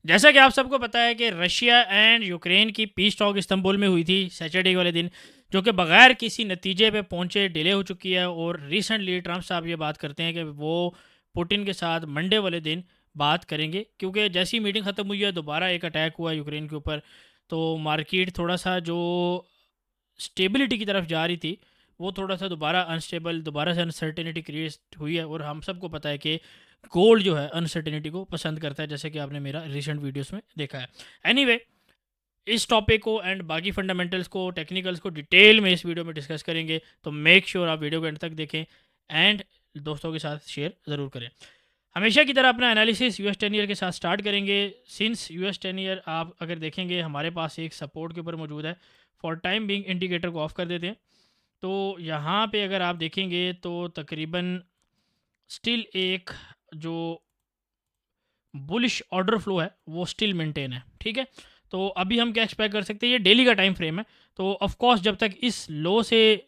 जैसा कि आप सबको पता है कि रशिया एंड यूक्रेन की पीस टॉक इस्तंबुल में हुई थी सैटरडे वाले दिन, जो कि बगैर किसी नतीजे पे पहुंचे डिले हो चुकी है। और रिसेंटली ट्रंप साहब ये बात करते हैं कि वो पुतिन के साथ मंडे वाले दिन बात करेंगे, क्योंकि जैसी मीटिंग ख़त्म हुई है दोबारा एक अटैक हुआ यूक्रेन के ऊपर। तो मार्केट थोड़ा सा जो स्टेबिलिटी की तरफ जा रही थी वो थोड़ा सा दोबारा अनस्टेबल, दोबारा से अनसर्टेनिटी क्रिएट हुई है। और हम सबको पता है कि गोल्ड जो है अनसर्टेनिटी को पसंद करता है, जैसे कि आपने मेरा रिसेंट वीडियोस में देखा है। एनीवे इस टॉपिक को एंड बाकी फंडामेंटल्स को, टेक्निकल्स को डिटेल में इस वीडियो में डिस्कस करेंगे, तो मेक श्योर आप वीडियो को एंड तक देखें एंड दोस्तों के साथ शेयर ज़रूर करें। हमेशा की तरह अपना एनालिसिस यूएस 10 ईयर के साथ स्टार्ट करेंगे। सिंस यूएस 10 ईयर आप अगर देखेंगे हमारे पास एक सपोर्ट के ऊपर मौजूद है। फॉर टाइम बिंग इंडिकेटर को ऑफ कर देते हैं। तो यहाँ पे अगर आप देखेंगे तो तकरीबन स्टिल एक जो बुलिश ऑर्डर फ्लो है वो स्टिल मेंटेन है, ठीक है। तो अभी हम क्या एक्सपेक्ट कर सकते हैं, ये डेली का टाइम फ्रेम है। तो ऑफ कोर्स जब तक इस लो से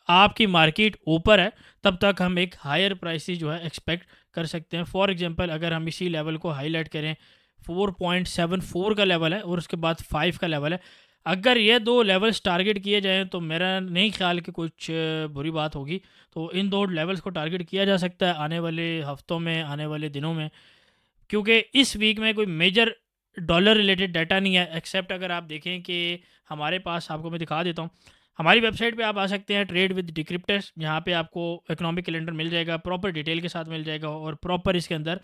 आपकी मार्केट ऊपर है तब तक हम एक हायर प्राइसेस जो है एक्सपेक्ट कर सकते हैं। फॉर एग्जांपल अगर हम इसी लेवल को हाईलाइट करें, 4.74 का लेवल है और उसके बाद 5 का लेवल है। अगर ये दो लेवल्स टारगेट किए जाएँ तो मेरा नहीं ख्याल कि कुछ बुरी बात होगी। तो इन दो लेवल्स को टारगेट किया जा सकता है आने वाले हफ्तों में, आने वाले दिनों में, क्योंकि इस वीक में कोई मेजर डॉलर रिलेटेड डाटा नहीं है। एक्सेप्ट अगर आप देखें कि हमारे पास, आपको मैं दिखा देता हूँ, हमारी वेबसाइट पे आप आ सकते हैं ट्रेड विद डिक्रिप्टर्स। यहाँ पे आपको इकोनॉमिक कैलेंडर मिल जाएगा, प्रॉपर डिटेल के साथ मिल जाएगा और प्रॉपर इसके अंदर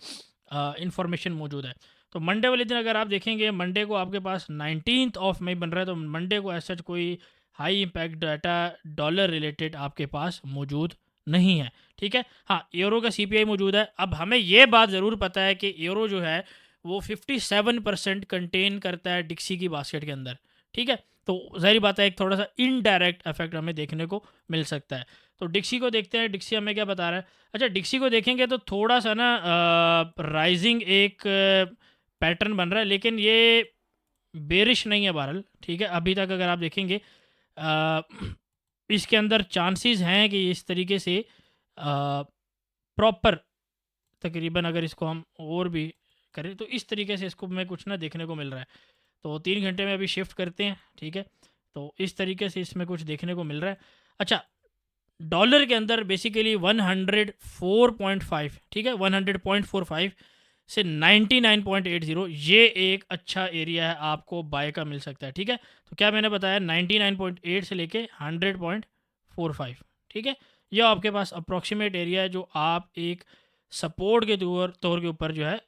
इंफॉर्मेशन मौजूद है। तो मंडे वाले दिन अगर आप देखेंगे, मंडे को आपके पास 19th ऑफ मई बन रहा है। तो मंडे को ऐसा कोई high impact data dollar related आपके पास मौजूद नहीं है, ठीक है। हाँ, यूरो का सीपीआई मौजूद है। अब हमें ये बात ज़रूर पता है कि यूरो जो है वो 57% कंटेन करता है डिक्सी की बास्केट के अंदर, ठीक है। तो ज़ाहिर बात है एक थोड़ा सा इनडायरेक्ट इफेक्ट हमें देखने को मिल सकता है। तो डिक्सी को देखते हैं, डिक्सी हमें क्या बता रहा है। अच्छा, डिक्सी को देखेंगे तो थोड़ा सा ना राइजिंग एक पैटर्न बन रहा है, लेकिन ये बेरिश नहीं है बहरहाल, ठीक है। अभी तक अगर आप देखेंगे अ, इसके अंदर चांसेस हैं कि इस तरीके से प्रॉपर, तकरीबन अगर इसको हम और भी करें तो इस तरीके से इसको में कुछ ना देखने को मिल रहा है। तो 3 घंटे में अभी शिफ्ट करते हैं, ठीक है। तो इस तरीके से इसमें कुछ देखने को मिल रहा है। अच्छा, डॉलर के अंदर बेसिकली 104.5, ठीक है, 100.45 से 99.80, ये एक अच्छा एरिया है, आपको बाय का मिल सकता है, ठीक है। तो क्या मैंने बताया, 99.8 से लेके 100.45, ठीक है। यह आपके पास अप्रॉक्सीमेट एरिया है जो आप एक सपोर्ट के तौर के ऊपर जो है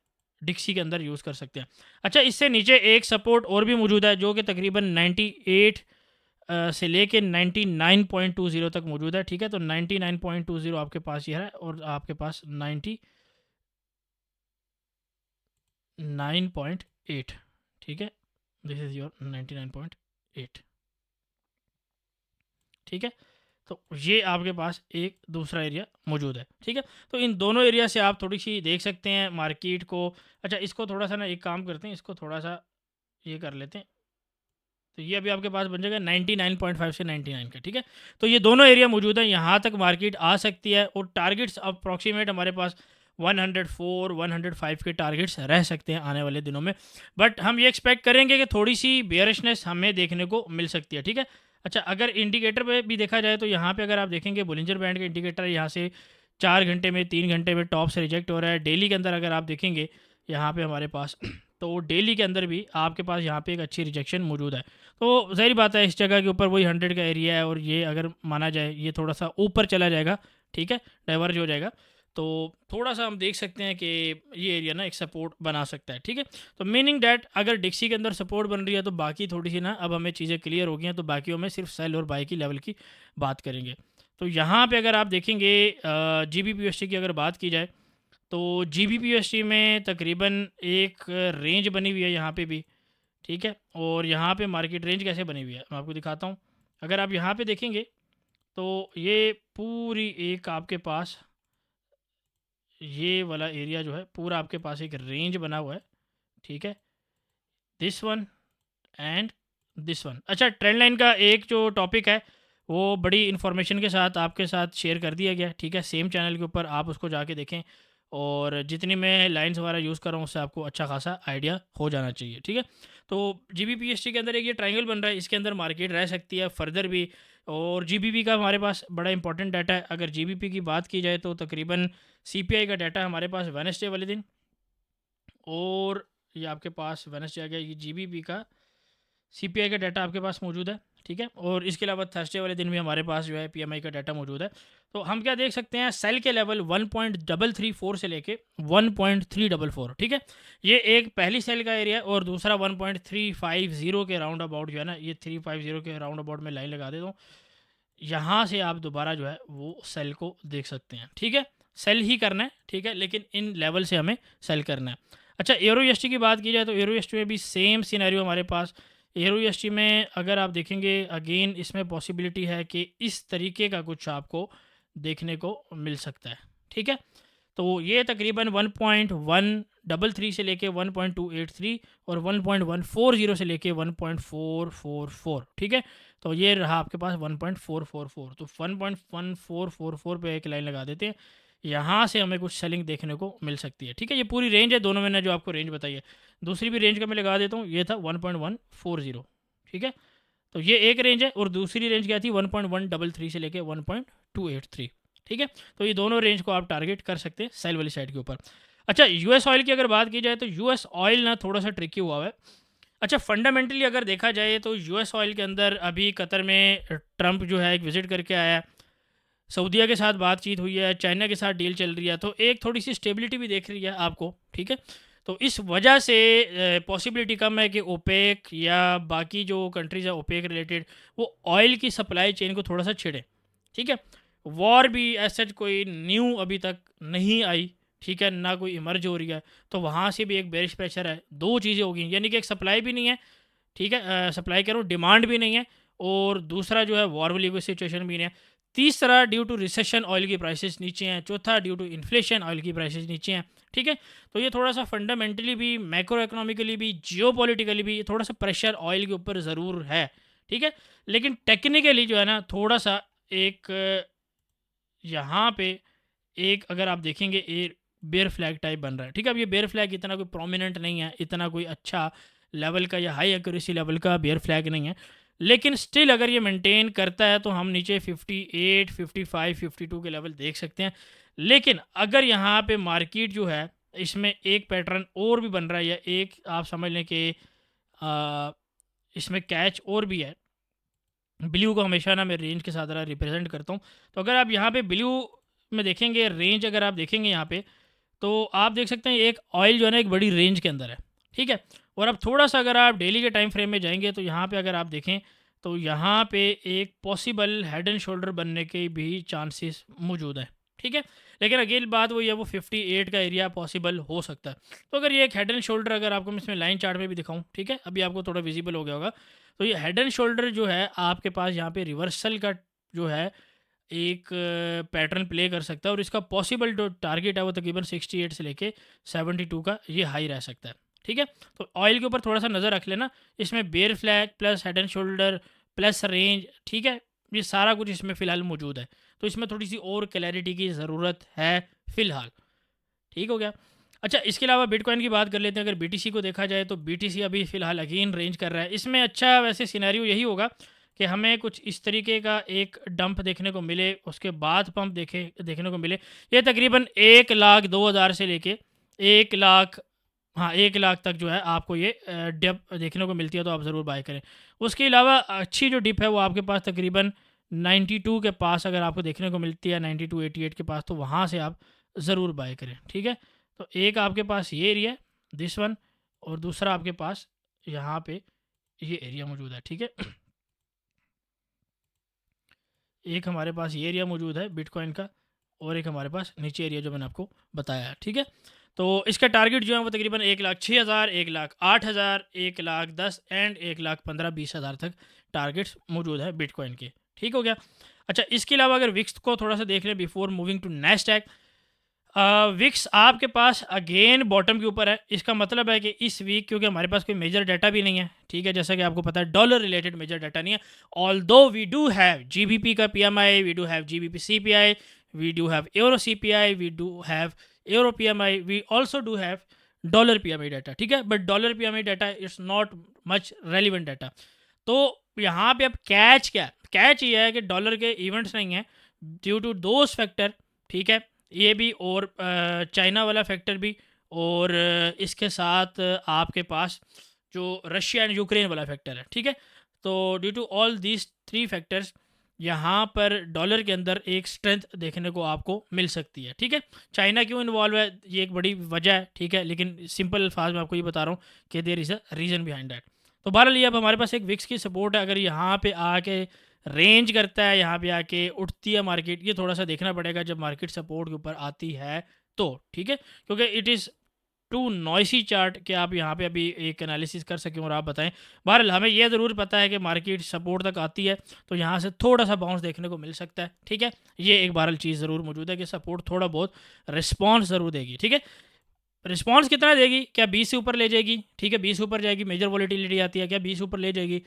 डिक्सी के अंदर यूज़ कर सकते हैं। अच्छा, इससे नीचे एक सपोर्ट और भी मौजूद है जो कि तकरीबन 98 से लेके 99.20 तक मौजूद है, ठीक है। तो 99.20 आपके पास ये है और आपके पास 99.8, ठीक है। दिस इज़ योर 99.8, ठीक है। तो ये आपके पास एक दूसरा एरिया मौजूद है, ठीक है। तो इन दोनों एरिया से आप थोड़ी सी देख सकते हैं मार्केट को। अच्छा, इसको थोड़ा सा ना एक काम करते हैं, इसको थोड़ा सा ये कर लेते हैं। तो ये अभी आपके पास बन जाएगा 99.5 से 99 का, ठीक है। तो ये दोनों एरिया मौजूद है, यहाँ तक मार्केट आ सकती है और टारगेट्स अप्रॉक्सीमेट हमारे पास 104 105 के टारगेट्स रह सकते हैं आने वाले दिनों में। बट हम ये एक्सपेक्ट करेंगे कि थोड़ी सी बेयरिशनेस हमें देखने को मिल सकती है, ठीक है। अच्छा, अगर इंडिकेटर पे भी देखा जाए तो यहाँ पे अगर आप देखेंगे बोलिंजर बैंड का इंडिकेटर यहाँ से 4 घंटे में, 3 घंटे में टॉप से रिजेक्ट हो रहा है। डेली के अंदर अगर आप देखेंगे यहाँ पे हमारे पास तो डेली के अंदर भी आपके पास यहाँ पे एक अच्छी रिजेक्शन मौजूद है। तो ज़ाहिर बात है इस जगह के ऊपर वही 100 का एरिया है और ये अगर माना जाए ये थोड़ा सा ऊपर चला जाएगा, ठीक है, डाइवर्ज हो जाएगा। तो थोड़ा सा हम देख सकते हैं कि ये एरिया ना एक सपोर्ट बना सकता है, ठीक है। तो मीनिंग डैट अगर डिक्सी के अंदर सपोर्ट बन रही है तो बाकी थोड़ी सी ना अब हमें चीज़ें क्लियर हो गई हैं, तो बाकियों में सिर्फ सेल और बाई की लेवल की बात करेंगे। तो यहाँ पे अगर आप देखेंगे GBP USD की अगर बात की जाए तो GBP USD में तकरीबन एक रेंज बनी हुई है यहाँ पे भी, ठीक है। और यहाँ पे मार्केट रेंज कैसे बनी हुई है मैं आपको दिखाता हूँ। अगर आप यहाँ पे देखेंगे तो ये पूरी एक आपके पास ये वाला एरिया जो है पूरा आपके पास एक रेंज बना हुआ है, ठीक है। This one and this one. अच्छा, ट्रेंड लाइन का एक जो टॉपिक है वो बड़ी इन्फॉर्मेशन के साथ आपके साथ शेयर कर दिया गया, ठीक है। सेम चैनल के ऊपर आप उसको जाके देखें, और जितनी मैं लाइन्स वगैरह यूज़ कर रहा हूँ उससे आपको अच्छा खासा आइडिया हो जाना चाहिए, ठीक है। तो GBPST के अंदर एक ये ट्रायंगल बन रहा है, इसके अंदर मार्केट रह सकती है फर्दर भी। और GBP का हमारे पास बड़ा इंपॉर्टेंट डाटा है। अगर GBP की बात की जाए तो तकरीबन CPI का डाटा हमारे पास वेडनेसडे वाले दिन, और ये आपके पास वेडनेसडे आ गया, ये GBP का CPI का डाटा आपके पास मौजूद है, ठीक है। और इसके अलावा थर्सडे वाले दिन भी हमारे पास जो है PMI का डाटा मौजूद है। तो हम क्या देख सकते हैं, सेल के लेवल 1.334 से लेके 1.344, ठीक है। ये एक पहली सेल का एरिया है, और दूसरा 1.350 के राउंड अबाउट जो है ना, ये 350 के राउंड अबाउट में लाइन लगा देता हूँ। यहाँ से आप दोबारा जो है वो सेल को देख सकते हैं, ठीक है। सेल ही करना है, ठीक है, लेकिन इन लेवल से हमें सेल करना है। अच्छा, एरो यूएसटी की बात की जाए तो एरो यूएसटी में भी सेम सिनेरियो हमारे पास। एरो यूएसटी में अगर आप देखेंगे, अगेन इसमें पॉसिबिलिटी है कि इस तरीके का कुछ आपको देखने को मिल सकता है, ठीक है। तो ये तकरीबन 1.133 से लेके 1.283 और 1.140 से लेके 1.444, ठीक है। तो ये रहा आपके पास 1.444। तो 1.1444 पे एक लाइन लगा देते हैं, यहाँ से हमें कुछ सेलिंग देखने को मिल सकती है, ठीक है। ये पूरी रेंज है, दोनों मैंने जो आपको रेंज बताई है। दूसरी भी रेंज का मैं लगा देता हूँ, ये था 1.140, ठीक है। तो ये एक रेंज है, और दूसरी रेंज क्या थी 1.133 से लेके 1.283, ठीक है। तो ये दोनों रेंज को आप टारगेट कर सकते हैं सेल वाली साइड के ऊपर। अच्छा, यूएस ऑयल की अगर बात की जाए तो यूएस ऑयल ना थोड़ा सा ट्रिकी हुआ है। अच्छा, फंडामेंटली अगर देखा जाए तो यूएस ऑयल के अंदर अभी कतर में ट्रंप जो है एक विज़िट करके आया है, सऊदीया के साथ बातचीत हुई है, चाइना के साथ डील चल रही है, तो एक थोड़ी सी स्टेबिलिटी भी देख रही है आपको, ठीक है। तो इस वजह से पॉसिबिलिटी कम है कि ओपेक या बाकी जो कंट्रीज़ है ओपेक रिलेटेड, वो ऑयल की सप्लाई चेन को थोड़ा सा छेड़े, ठीक है। वॉर भी ऐसा कोई न्यू अभी तक नहीं आई, ठीक है, ना कोई इमर्ज हो रही है, तो वहाँ से भी एक बेरिश प्रेशर है। दो चीज़ें होगी, यानी कि एक सप्लाई भी नहीं है, ठीक है, सप्लाई कह रहा हूँ, डिमांड भी नहीं है, और दूसरा जो है वॉर वाली कोई सिचुएशन भी नहीं है। तीसरा, ड्यू टू रिसेशन ऑयल की प्राइसेस नीचे हैं। चौथा, ड्यू टू इन्फ्लेशन ऑयल की प्राइसेस नीचे हैं, ठीक है। तो ये थोड़ा सा फंडामेंटली भी, मैक्रो इकोनॉमिकली भी, जियोपॉलिटिकली भी थोड़ा सा प्रेशर ऑयल के ऊपर ज़रूर है, ठीक है। लेकिन टेक्निकली जो है ना, थोड़ा सा एक यहाँ पे एक अगर आप देखेंगे बेयर फ्लैग टाइप बन रहा है, ठीक है। अब ये बेयर फ्लैग इतना कोई प्रोमिनेंट नहीं है, इतना कोई अच्छा लेवल का या हाई एक्यूरेसी लेवल का बेयर फ्लैग नहीं है, लेकिन स्टिल अगर ये मेंटेन करता है तो हम नीचे 58, 55, 52 के लेवल देख सकते हैं। लेकिन अगर यहाँ पे मार्केट जो है इसमें एक पैटर्न और भी बन रहा है, या एक आप समझ लें कि इसमें कैच और भी है। ब्लू को हमेशा ना मैं रेंज के साथ रिप्रेजेंट करता हूँ। तो अगर आप यहाँ पे ब्लू में देखेंगे रेंज, अगर आप देखेंगे यहाँ पे, तो आप देख सकते हैं एक ऑयल जो है ना एक बड़ी रेंज के अंदर है, ठीक है। और अब थोड़ा सा अगर आप डेली के टाइम फ्रेम में जाएंगे तो यहाँ पे अगर आप देखें तो यहाँ पे एक पॉसिबल हेड एंड शोल्डर बनने के भी चांसेस मौजूद है, ठीक है। लेकिन अगेन बात वही है, वो 58 का एरिया पॉसिबल हो सकता है। तो अगर ये एक हेड एंड शोल्डर, अगर आपको मैं इसमें लाइन चार्ट में भी दिखाऊं, ठीक है, अभी आपको थोड़ा विजिबल हो गया होगा। तो ये हेड एंड शोल्डर जो है आपके पास यहाँ पे रिवर्सल का जो है एक पैटर्न प्ले कर सकता है, और इसका पॉसिबल जो टारगेट है वो तकरीबन 68 से लेके 72 का ये हाई रह सकता है, ठीक है। तो ऑयल के ऊपर थोड़ा सा नज़र रख लेना, इसमें bear flag plus head and shoulder plus range, ठीक है, ये सारा कुछ इसमें फ़िलहाल मौजूद है। तो इसमें थोड़ी सी और क्लैरिटी की ज़रूरत है फ़िलहाल, ठीक हो गया। अच्छा, इसके अलावा बिटकॉइन की बात कर लेते हैं। अगर BTC को देखा जाए तो BTC अभी फ़िलहाल अगेन रेंज कर रहा है। इसमें अच्छा वैसे सिनेरियो यही होगा कि हमें कुछ इस तरीके का एक डंप देखने को मिले, उसके बाद पंप देखने को मिले। ये तकरीबन 1,02,000 से लेके 1 लाख, हाँ 1 लाख तक जो है आपको ये डिप देखने को मिलती है, तो आप ज़रूर बाय करें। उसके अलावा अच्छी जो डिप है वो आपके पास तकरीबन 92 के पास अगर आपको देखने को मिलती है, 92, 88 के पास, तो वहाँ से आप ज़रूर बाय करें, ठीक है। तो एक आपके पास ये एरिया है, दिस वन, और दूसरा आपके पास यहाँ पे ये एरिया मौजूद है, ठीक है। एक हमारे पास ये एरिया मौजूद है बिटकॉइन का, और एक हमारे पास नीचे एरिया जो मैंने आपको बताया है, ठीक है। तो इसका टारगेट जो है वो तकरीबन 1,06,000, 1,08,000, 1,10,000 एंड 1,15,20,000 तक टारगेट्स मौजूद है बिटकॉइन के, ठीक हो गया। अच्छा, इसके अलावा अगर विक्स को थोड़ा सा देख लें before moving to Nasdaq, wicks आपके पास अगेन बॉटम के ऊपर है। इसका मतलब है कि इस वीक, क्योंकि हमारे पास कोई मेजर डाटा भी नहीं है, ठीक है, जैसा कि आपको पता है डॉलर रिलेटेड मेजर डाटा नहीं है। Although we do have GBP का PMI, we do have GBP CPI, we do have euro CPI, we do have euro PMI, we also do have dollar PMI data, ठीक है, but dollar PMI data is not much relevant data. तो यहाँ पे अब catch क्या है? Catch ये है कि डॉलर के इवेंट्स नहीं हैं ड्यू टू दोज फैक्टर, ठीक है, ये भी, और चाइना वाला फैक्टर भी, और इसके साथ आपके पास जो रशिया एंड यूक्रेन वाला फैक्टर है, ठीक है। तो due to all these 3 factors यहाँ पर डॉलर के अंदर एक स्ट्रेंथ देखने को आपको मिल सकती है, ठीक है। चाइना क्यों इन्वॉल्व है, ये एक बड़ी वजह है, ठीक है, लेकिन सिंपल अल्फाज में आपको ये बता रहा हूँ कि there is a reason behind that. तो बहरहाल ये अब हमारे पास एक विक्स की सपोर्ट है, अगर यहाँ पे आके रेंज करता है, यहाँ पे आके उठती है मार्केट, ये थोड़ा सा देखना पड़ेगा जब मार्केट सपोर्ट के ऊपर आती है तो, ठीक है, क्योंकि it is too noisy chart कि आप यहाँ पे अभी एक एनालिसिस कर सकें और आप बताएं। बहरहाल हमें यह ज़रूर पता है कि मार्केट सपोर्ट तक आती है तो यहाँ से थोड़ा सा बाउंस देखने को मिल सकता है, ठीक है। ये एक बहरहाल चीज़ ज़रूर मौजूद है कि सपोर्ट थोड़ा बहुत रिस्पॉन्स ज़रूर देगी, ठीक है। रिस्पॉन्स कितना देगी? क्या 20 से ऊपर ले जाएगी? ठीक है, 20 ऊपर जाएगी, मेजर वॉलेटिलिटी आती है, क्या 20 ऊपर ले जाएगी?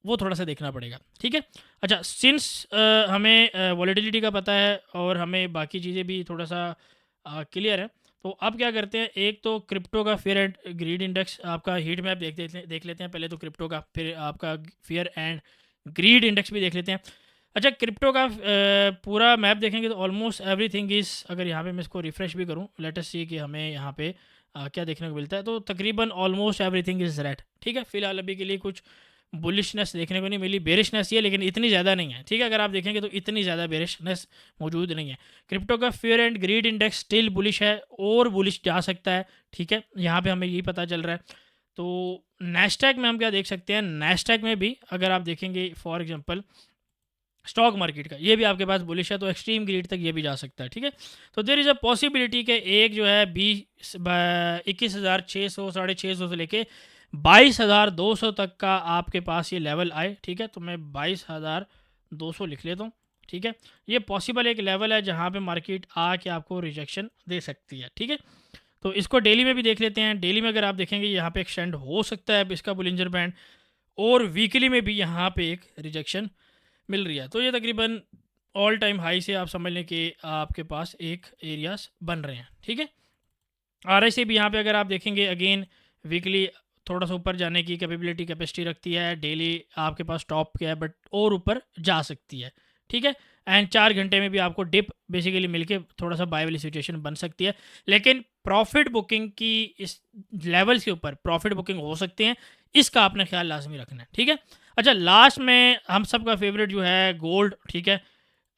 वो थोड़ा सा देखना पड़ेगा, ठीक है। अच्छा, सिंस हमें वॉलेटिलिटी का पता है और हमें बाकी चीज़ें भी थोड़ा सा क्लियर है, तो अब क्या करते हैं, एक तो क्रिप्टो का फेयर एंड ग्रीड इंडेक्स आपका हीट मैप देख लेते हैं पहले तो क्रिप्टो का, फिर आपका फेयर एंड ग्रीड इंडेक्स भी देख लेते हैं। अच्छा, क्रिप्टो का पूरा मैप देखेंगे तो ऑलमोस्ट एवरीथिंग इज़, अगर यहाँ पे मैं इसको रिफ़्रेश भी करूँ, लेट अस सी कि हमें यहाँ पे क्या देखने को मिलता है, तो तकरीबन ऑलमोस्ट एवरीथिंग इज़ रेड, ठीक है। फिलहाल अभी के लिए कुछ बुलिशनेस देखने को नहीं मिली, बेरिशनेस ये, लेकिन इतनी ज़्यादा नहीं है, ठीक है। अगर आप देखेंगे तो इतनी ज़्यादा बेरिशनेस मौजूद नहीं है। क्रिप्टो का fair and greed index still bullish है और बुलिश जा सकता है, ठीक है, यहाँ पे हमें यही पता चल रहा है। तो नैस्डैक में हम क्या देख सकते हैं, नैस्डैक में भी अगर आप देखेंगे फॉर एग्जांपल स्टॉक मार्केट का, ये भी आपके पास बुलिश है, तो एक्सट्रीम ग्रीड तक ये भी जा सकता है, ठीक है। तो देर इज़ अ पॉसिबिलिटी के एक जो है 21,600 650 से लेके 22,200 तक का आपके पास ये लेवल आए, ठीक है। तो मैं 22,200 लिख लेता हूँ, ठीक है। ये पॉसिबल एक लेवल है जहाँ पे मार्केट आके आपको रिजेक्शन दे सकती है, ठीक है। तो इसको डेली में भी देख लेते हैं। डेली में अगर आप देखेंगे यहाँ पे एक्सटेंड हो सकता है इसका बुलिंजर बैंड, और वीकली में भी यहाँ पे एक रिजेक्शन मिल रही है। तो ये तकरीबन ऑल टाइम हाई से आप समझ लें कि आपके पास एक एरियाज बन रहे हैं, ठीक है। RSI भी यहाँ पे अगर आप देखेंगे अगेन वीकली थोड़ा सा ऊपर जाने की कैपेबिलिटी कैपेसिटी रखती है, डेली आपके पास टॉप क्या है बट और ऊपर जा सकती है, ठीक है। एंड 4 घंटे में भी आपको डिप बेसिकली मिलके थोड़ा सा बाय वाली सिचुएशन बन सकती है, लेकिन प्रॉफिट बुकिंग की इस लेवल्स के ऊपर प्रॉफिट बुकिंग हो सकते हैं, इसका आपने ख्याल लाजमी रखना है, ठीक है। अच्छा, लास्ट में हम सब का फेवरेट जो है गोल्ड, ठीक है।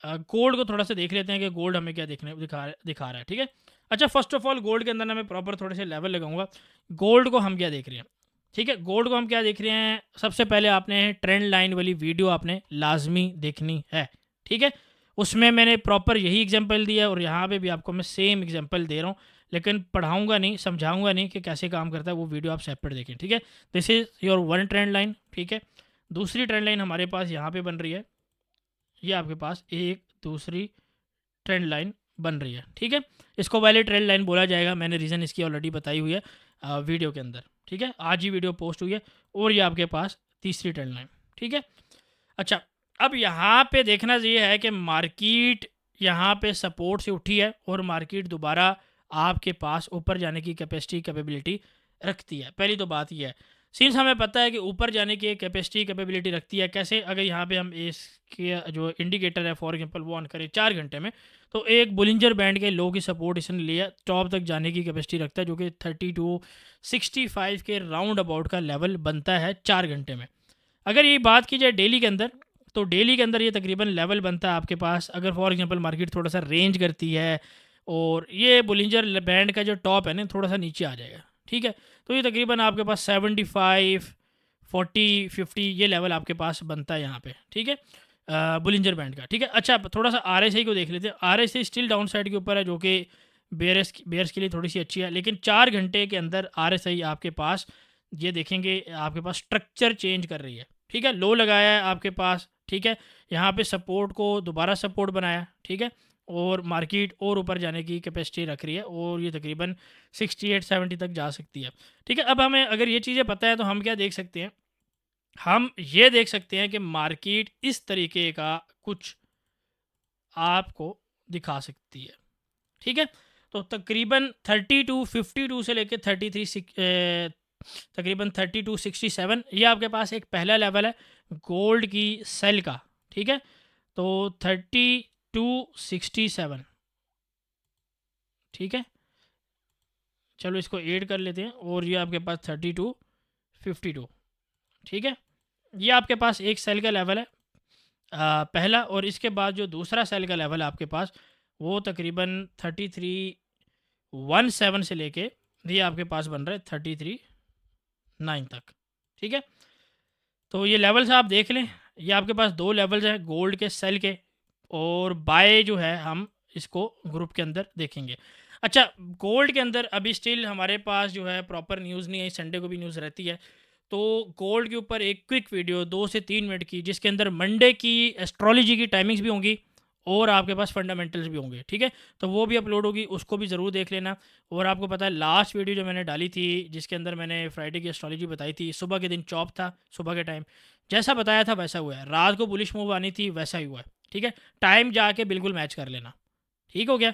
गोल्ड को थोड़ा सा देख लेते हैं कि गोल्ड हमें क्या दिखा रहा है, ठीक है। अच्छा, फर्स्ट ऑफ ऑल गोल्ड के अंदर ना मैं प्रॉपर थोड़े से लेवल लगाऊंगा। गोल्ड को हम क्या देख रहे हैं, ठीक है, गोल्ड को हम क्या देख रहे हैं, सबसे पहले आपने ट्रेंड लाइन वाली वीडियो आपने लाजमी देखनी है, ठीक है। उसमें मैंने प्रॉपर यही एग्जांपल दिया है और यहाँ पे भी आपको मैं सेम एग्जांपल दे रहा हूँ, लेकिन पढ़ाऊंगा नहीं, समझाऊंगा नहीं कि कैसे काम करता है, वो वीडियो आप सेपरेट देखें, ठीक है। This is your one trend line, ठीक है। दूसरी ट्रेंड लाइन हमारे पास यहाँ पे बन रही है, ये आपके पास एक दूसरी ट्रेंड लाइन बन रही है, ठीक है। इसको पहले ट्रेंड लाइन बोला जाएगा, मैंने रीज़न इसकी ऑलरेडी बताई हुई है वीडियो के अंदर, ठीक है, आज ही वीडियो पोस्ट हुई है। और ये आपके पास तीसरी ट्रेंड लाइन, ठीक है। अच्छा, अब यहाँ पे देखना ये है कि मार्केट यहाँ पे सपोर्ट से उठी है और मार्केट दोबारा आपके पास ऊपर जाने की कैपेबिलिटी रखती है। पहली तो बात यह है, सिंस हमें पता है कि ऊपर जाने की कैपेबिलिटी रखती है, कैसे, अगर यहाँ पे हम इसके जो इंडिकेटर है फॉर एग्जांपल वो ऑन करें 4 घंटे में, तो एक बुलिंजर बैंड के लो की सपोर्ट इसने लिया, टॉप तक जाने की कैपेसिटी रखता है, जो कि 30 to 65 के राउंड अबाउट का लेवल बनता है 4 घंटे में। अगर ये बात की जाए डेली के अंदर, तो डेली के अंदर ये तकरीबन लेवल बनता है आपके पास, अगर फॉर एग्जांपल मार्केट थोड़ा सा रेंज करती है और ये बुलिंजर बैंड का जो टॉप है ना थोड़ा सा नीचे आ जाएगा, ठीक है। तो ये तकरीबन आपके पास 75 40 50 ये लेवल आपके पास बनता है यहाँ पे, ठीक है, बुलिंजर बैंड का, ठीक है। अच्छा, थोड़ा सा RSI को देख लेते हैं। RSI स्टिल डाउन साइड के ऊपर है, जो कि बेयर्स के लिए थोड़ी सी अच्छी है, लेकिन 4 घंटे के अंदर RSI आपके पास ये देखेंगे आपके पास स्ट्रक्चर चेंज कर रही है, ठीक है। लो लगाया है आपके पास, ठीक है, यहाँ पे सपोर्ट को दोबारा सपोर्ट बनाया, ठीक है, और मार्केट और ऊपर जाने की कैपेसिटी रख रही है और ये तकरीबन 68-70 तक जा सकती है, ठीक है। अब हमें अगर ये चीज़ें पता है तो हम क्या देख सकते हैं, हम ये देख सकते हैं कि मार्केट इस तरीके का कुछ आपको दिखा सकती है, ठीक है। तो तकरीबन 3252 से लेके 33 तकरीबन 3267 ये आपके पास एक पहला लेवल है गोल्ड की सेल का, ठीक है। तो 3267, ठीक है। चलो इसको ऐड कर लेते हैं, और ये आपके पास 3252, ठीक है। ये आपके पास एक सेल का लेवल है पहला, और इसके बाद जो दूसरा सेल का लेवल है आपके पास वो तकरीबन 3317 से लेके ये आपके पास बन रहा है 339 तक, ठीक है। तो ये लेवल्स आप देख लें, ये आपके पास 2 लेवल्स हैं गोल्ड के सेल के, और बाय जो है हम इसको ग्रुप के अंदर देखेंगे। अच्छा, गोल्ड के अंदर अभी स्टिल हमारे पास जो है प्रॉपर न्यूज़ नहीं है, संडे को भी न्यूज़ रहती है। तो गोल्ड के ऊपर एक क्विक वीडियो 2 से 3 मिनट की, जिसके अंदर मंडे की एस्ट्रोलॉजी की टाइमिंग्स भी होंगी और आपके पास फंडामेंटल्स भी होंगे, ठीक है। तो वो भी अपलोड होगी, उसको भी ज़रूर देख लेना। और आपको पता है लास्ट वीडियो जो मैंने डाली थी, जिसके अंदर मैंने फ्राइडे की एस्ट्रोलॉजी बताई थी, सुबह के दिन चॉप था, सुबह के टाइम जैसा बताया था वैसा हुआ है, रात को बुलिश मूव आनी थी वैसा ही हुआ है, ठीक है। टाइम जाके बिल्कुल मैच कर लेना, ठीक हो गया।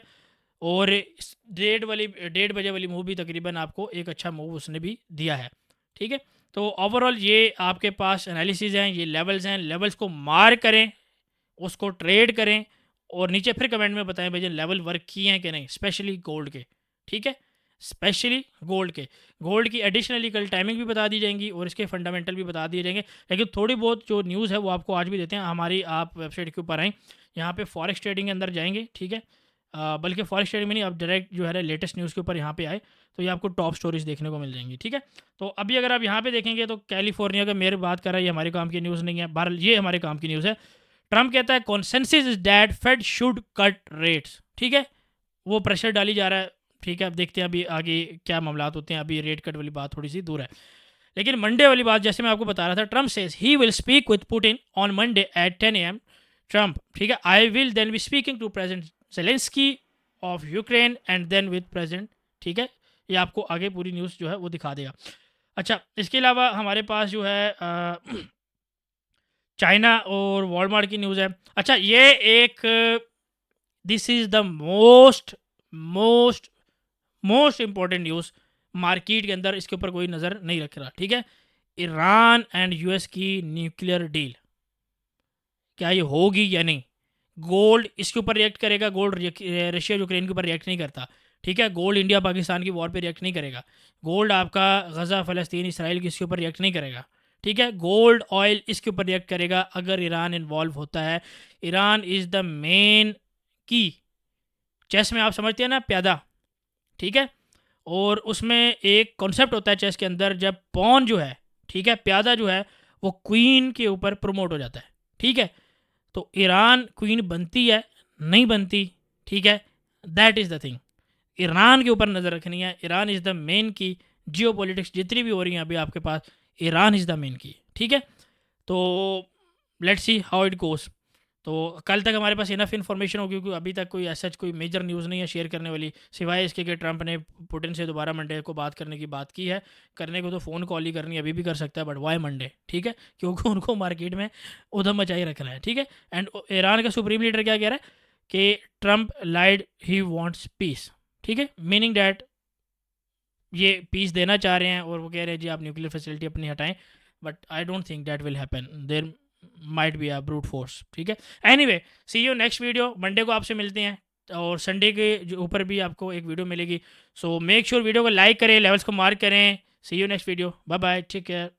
और 1:30 बजे वाली मूव भी तकरीबन आपको एक अच्छा मूव उसने भी दिया है, ठीक है। तो ओवरऑल ये आपके पास एनालिसिस हैं, ये लेवल्स हैं, लेवल्स को मार्क करें, उसको ट्रेड करें, और नीचे फिर कमेंट में बताएं भाई लेवल वर्क किए हैं कि नहीं, स्पेशली गोल्ड के, ठीक है। स्पेशली गोल्ड के, गोल्ड की एडिशनली कल टाइमिंग भी बता दी जाएंगी और इसके फंडामेंटल भी बता दिए जाएंगे। लेकिन थोड़ी बहुत जो न्यूज़ है वो आपको आज भी देते हैं हमारी, आप वेबसाइट के ऊपर आएँ, यहाँ पे फॉरेक्स ट्रेडिंग के अंदर जाएंगे, ठीक है। बल्कि फॉरेक्स ट्रेडिंग में नहीं, आप डायरेक्ट जो है लेटेस्ट न्यूज़ के ऊपर यहाँ पे आए तो ये आपको टॉप स्टोरीज देखने को मिल जाएंगी, ठीक है। तो अभी अगर आप यहाँ पे देखेंगे तो कैलिफोर्निया का मेयर बात कर रहा है, ये हमारे काम की न्यूज़ नहीं है, बहरहाल ये हमारे काम की न्यूज़ है। ट्रम्प कहता है consensus is that Fed should cut rates, ठीक है। वो प्रेशर डाली जा रहा है, ठीक है। अब देखते हैं अभी आगे क्या मामला होते हैं, अभी रेट कट वाली बात थोड़ी सी दूर है। लेकिन मंडे वाली बात जैसे मैं आपको बता रहा था, Trump says he will speak with Putin on Monday at 10 AM। Trump, ठीक है, I will then be speaking to President Zelensky of Ukraine and then with President, ठीक है। ये आपको आगे पूरी न्यूज़ जो है वो दिखा देगा। अच्छा, इसके अलावा हमारे पास जो है चाइना और वॉलमार्ट की न्यूज़ है। अच्छा, ये एक this is the most most most important news market के अंदर, इसके ऊपर कोई नज़र नहीं रख रहा, ठीक है। ईरान एंड यूएस की न्यूक्लियर डील, क्या ये होगी या नहीं। गोल्ड इसके ऊपर रिएक्ट करेगा, गोल्ड रशिया यूक्रेन के ऊपर रिएक्ट नहीं करता, ठीक है। गोल्ड इंडिया पाकिस्तान की वॉर पे रिएक्ट नहीं करेगा। गोल्ड आपका गज़ा फ़लस्तीन इसराइल की इसके ऊपर रिएक्ट नहीं करेगा, ठीक है। गोल्ड ऑयल इसके ऊपर रिएक्ट करेगा अगर ईरान इन्वॉल्व होता है। ईरान इज़ द मेन की, चेस में आप समझते हैं ना प्यादा, ठीक है। और उसमें एक कॉन्सेप्ट होता है चेस के अंदर, जब पॉन जो है, ठीक है, प्यादा जो है वो क्वीन के ऊपर प्रमोट हो जाता है, ठीक है। तो ईरान क्वीन बनती है नहीं बनती, ठीक है, that is the thing. Iran के ऊपर नज़र रखनी है, ईरान इज़ द मेन की। जियो पॉलिटिक्स जितनी भी हो रही हैं अभी आपके पास, ईरान इज़ द मेन की, ठीक है। तो let's see how it goes. तो कल तक हमारे पास इनफ इन्फॉर्मेशन होगी, क्योंकि अभी तक कोई ऐसा कोई मेजर न्यूज़ नहीं है शेयर करने वाली, सिवाय इसके कि ट्रंप ने पुतिन से दोबारा मंडे को बात करने की बात की है। करने को तो फ़ोन कॉल ही करनी अभी भी कर सकता है, बट वाई मंडे, ठीक है, क्योंकि उनको मार्केट में उधम मचाई रखना है, ठीक है। एंड ईरान का सुप्रीम लीडर क्या कह रहा है कि Trump lied he wants peace, ठीक है, मीनिंग डैट ये पीस देना चाह रहे हैं, और वो कह रहे हैं जी आप न्यूक्लियर फैसिलिटी अपनी हटाएं, but I don't think that will happen, there might be a brute force, ठीक है। Anyway, see you next video, Monday को आपसे मिलते हैं, और संडे के ऊपर भी आपको एक वीडियो मिलेगी। सो मेक श्योर वीडियो को लाइक करें, लेवल्स को मार्क करें। See you next video, bye bye, take care.